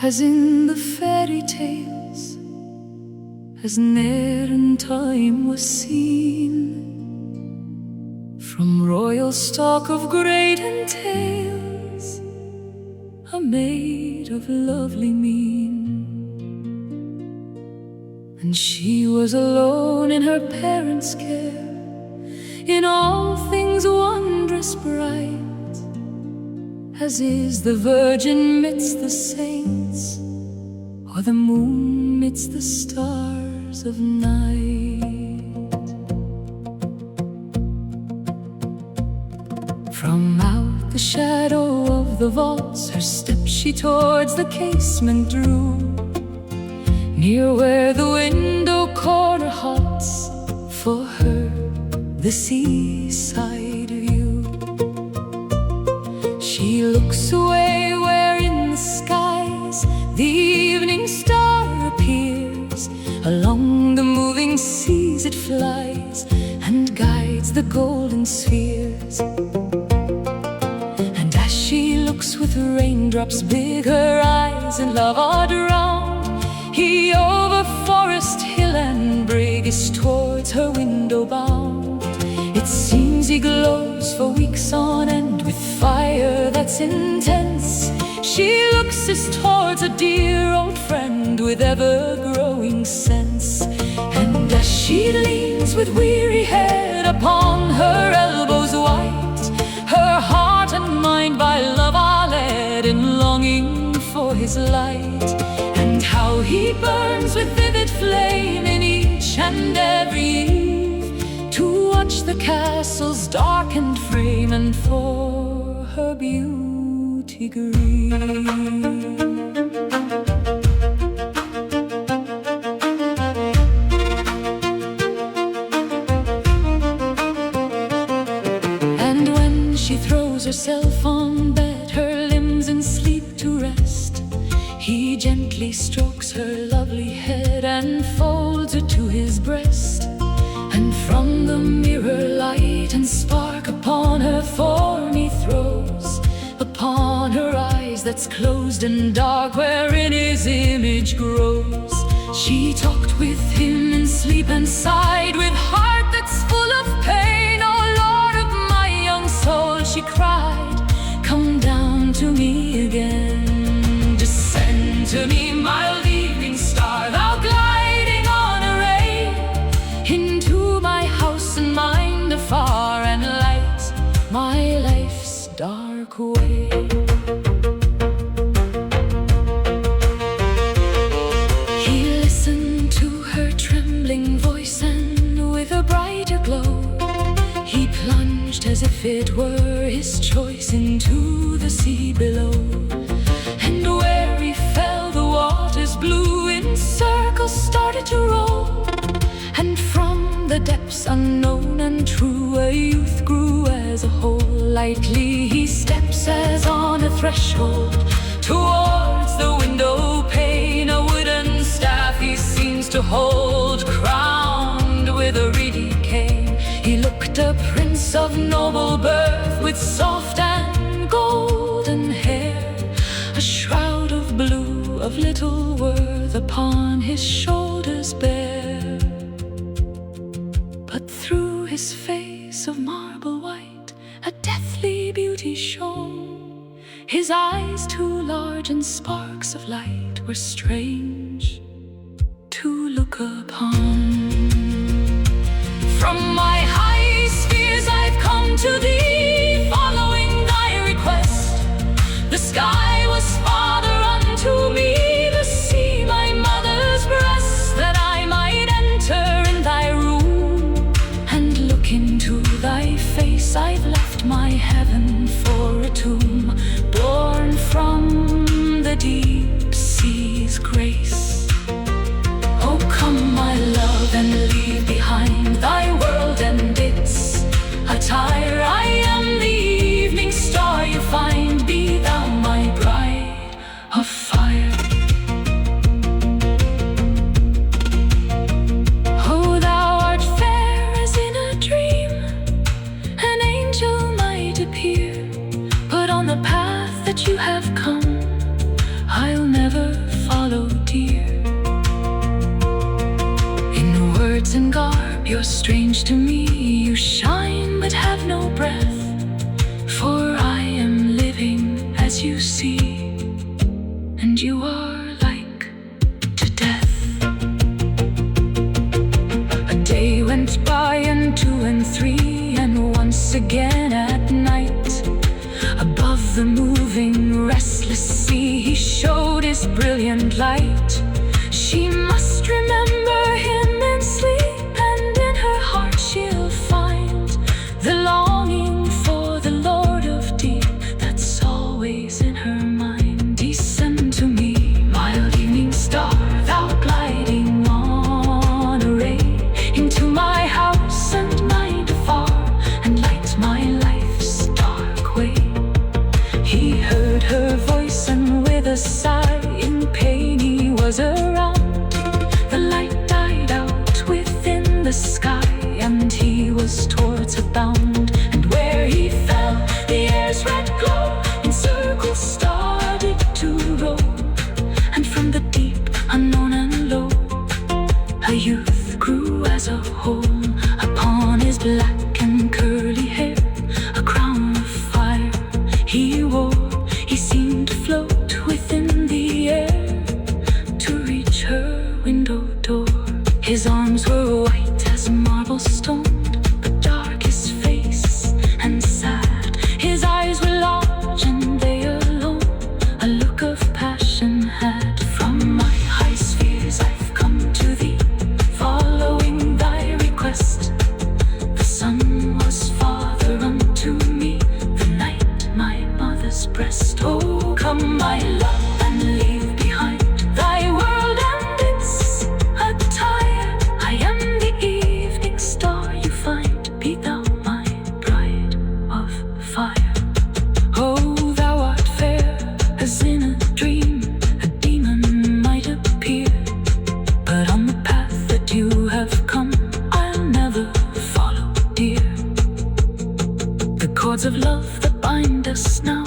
as in the fairy tales, as ne'er in time was seen. From royal stock of great entails, a maid of lovely mien. And she was alone in her parents' care, in all things wondrous bright, as is the Virgin midst the saints, or the moon midst the stars of night. From out the shadow of the vaults her steps she towards the casement drew, near where the window corner halts for her the seaside view. She looks away where in the skies the evening star appears. Along the moving seas it flies and guides the golden spheres. And as she looks with raindrops big her eyes in love are drowned, he over forest, hill and brig is towards her window bound. It seems he glows for weeks on end with fire that's intense. She looks as towards a dear old friend with ever-growing sense. And as she leans with weary head upon her elbows white, her heart and mind by love are led in longing for his light. And how he burns with vivid flame in each and every eve, to watch the castle's darkened frame and for her beauty grieve. And when she throws herself on bed, her limbs in sleep to rest, he gently strokes her lovely head and folds her to his breast. And from the mirror light and spark upon her form he throws, upon her eyes that's closed and dark wherein his image grows. She talked with him in sleep and sighed with heart that's full of pain. Oh Lord of my young soul, she cried, come down to me again. Descend to me, mild evening star, thou gliding on a ray into my house and mind afar, and light my life's dark way. He listened to her trembling voice, and with a brighter glow he plunged as if it were his choice into the sea below. And where he fell the waters blue in circles started to roll, and from the depths unknown and true a youth grew as a whole. Lightly he steps as on a threshold towards the window pane. A wooden staff he seems to hold, crowned with a reedy cane. He looked a prince of noble birth with soft and golden hair, a shroud of blue of little worth upon his shoulders bare. But through his face of marble white a deathly beauty shone. His eyes too large and sparks of light were strange to look upon. From my high spheres I've come to thee, following thy request. The sky was father unto me, the sea my mother's breast, that I might enter in thy room and look into thy face. I've left my heaven for a tomb, born from the deep sea's grace. Oh come my love and leave behind thy world and its attire. I am the evening star you find, be thou my bride of fire. Oh thou art fair as in a dream, an angel might appear, but on the path that you have come I'll never and garb, you're strange to me. You shine but have no breath, for I am living as you see, and you are like to death. A day went by, and 2 and 3, and once again at night, above the moving restless sea, he showed his brilliant light. She must remember him in sleep, and in her heart she'll find the longing for the Lord of Deep that's always in her mind. Descend to me, mild evening star, thou gliding on a ray into my house and mind afar, and light my life's dark way. He heard her voice, and with a sigh in pain he was around. The light died out within the sky, and he was towards a bound. And where he fell, the air's red glow in circles started to roll, and from the deep, unknown and low, a youth grew as a whole. Upon his black and curly hair a crown of fire he wore. He seemed to float within the air to reach her window door. His arms were white as marble stone, but dark his face and sad. His eyes were large, and they alone a look of passion had. From my high spheres I've come to thee, following thy request. The sun was father unto me, the night my mother's breast. Oh, come my love, and leave behind thy world and its attire. I am the evening star you find, be thou my bride of fire. Oh, thou art fair as in a dream, a demon might appear, but on the path that you have come I'll never follow, dear. The cords of love that bind us now,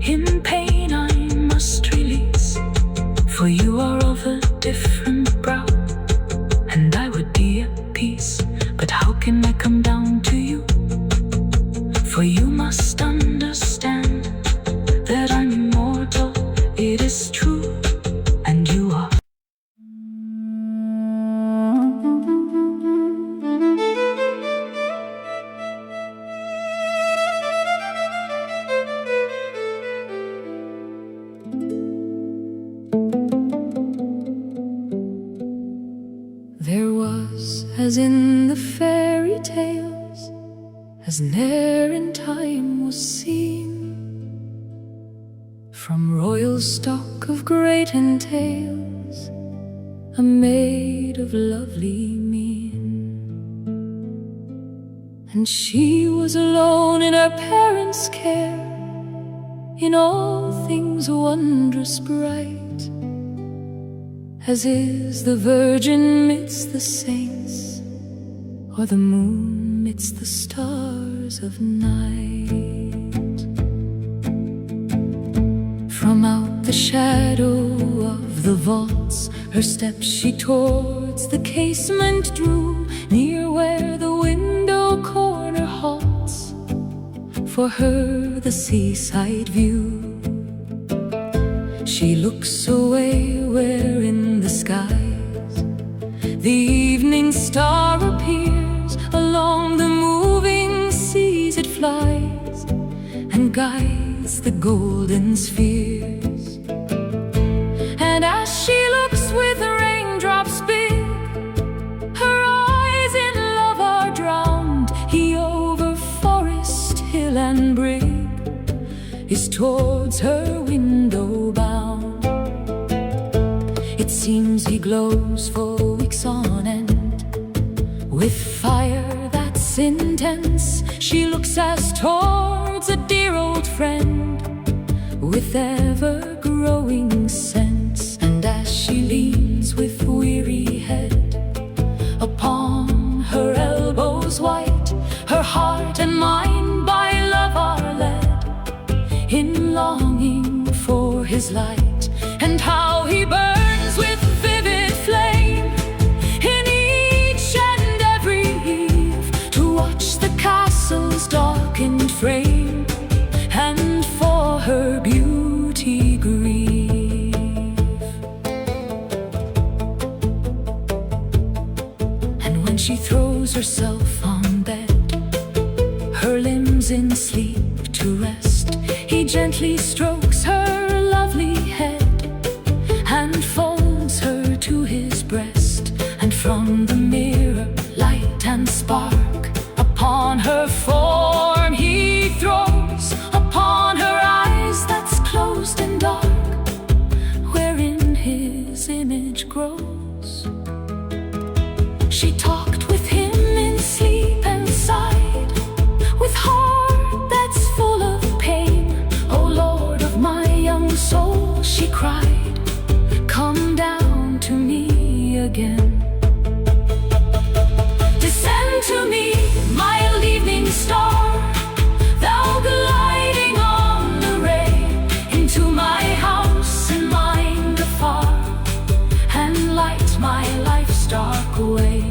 in pain I must release, for you are of a different brow, and I would be at peace. But how can I come down to you? For you must understand that I'm immortal, it is true, and you are. There was, as in the fairy tales, as ne'er in time was seen, from royal stock of great entails, a maid of lovely mien. And she was alone in her parents' care, in all things wondrous bright, as is the Virgin midst the saints, or the moon midst the stars of night. From out the shadow of the vaults her steps she towards the casement drew, near where the window corner halts, for her the seaside view. She looks away where in the skies the evening star appears. Along the moving seas it flies, and guides the golden spheres. And as she looks with raindrops big, her eyes in love are drowned. He over forest, hill and brig is towards her window bound. It seems he glows for weeks on end with fire that's intense. She looks as towards a dear old friend with ever-growing sense. And as she leans with weary head upon her elbows white, her heart and mind by love are led in longing for his light. And how he burns with vivid flame in each and she throws herself on bed, her limbs in sleep to rest. He gently strokes her lovely head and folds her to his breast, and from the mirror light and spark upon her form he throws, upon her eyes that's closed and dark, wherein his image grows. She talked with him in sleep and sighed, with heart that's full of pain. "O Lord of my young soul," she cried, "come down to me again. Descend to me, mild evening star, thou gliding on the ray, into my house and mind afar, and light my life's dark way."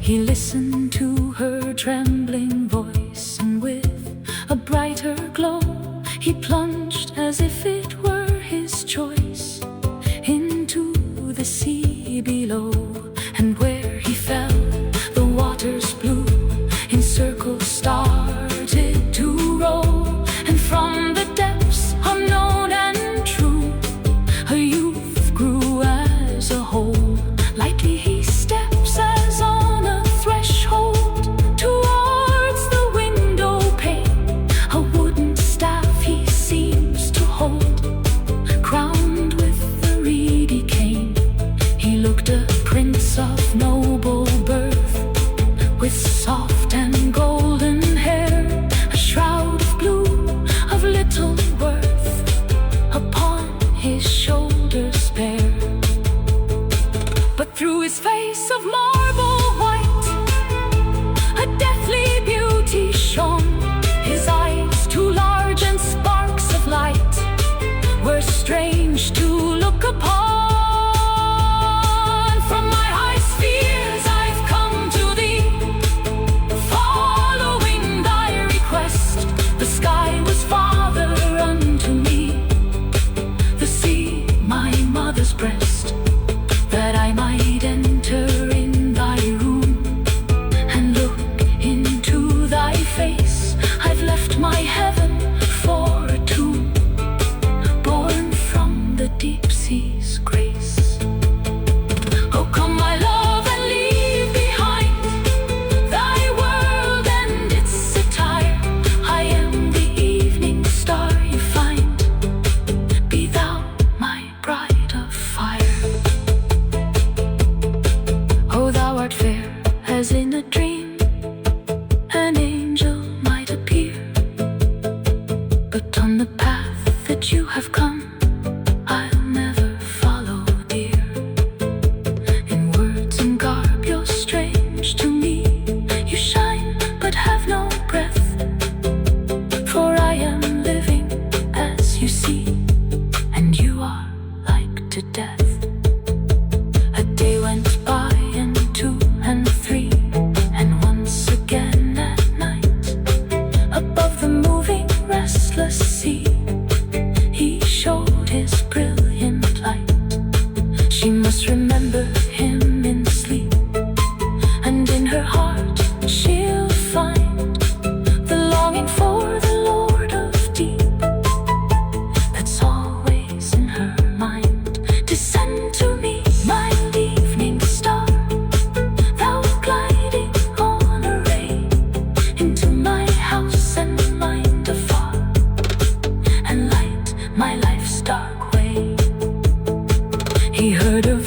He listened to her trembling voice, and with a brighter glow he plunged, as if it were his choice, into the sea below. And where he fell, the waters blue in circles started to roll, and from the depths unknown and true a youth grew as a whole. Lightly he steps as on a threshold towards the window pane, a wooden staff he seems to hold, crowned with a reedy cane. He looked a prince of noble birth, with soft and golden hair, a shroud of blue of little worth upon his shoulders bare. But through his face of marble white a deathly beauty shone. His eyes, too large and sparks of light, were strange to look upon. From my high spheres I've come to thee, following thy request. The sky was father unto me, the sea my mother's breast, that I might enter in thy room and look into thy face. I've left my heaven for a tomb, born from the deep sea's grace. Oh, come, my love, and leave behind thy world and its attire. I am the evening star you find, be thou my bride of fire. Oh, thou art fair as in a dream, an angel might appear, but on the path that you have come I'll never follow, dear. In words and garb you're strange to me, you shine but have no breath, for I am living as you see, and you are like to death. A day went by, and two and three, and once again at night, above the moving restless sea, he showed his brilliant light. She must remember him in sleep, and in her heart she'll find the longing for the Lord of deep that's always in her mind. Descend to me, mild evening star, thou gliding on a ray, into my house and mind afar, and light my life's dark way. He heard a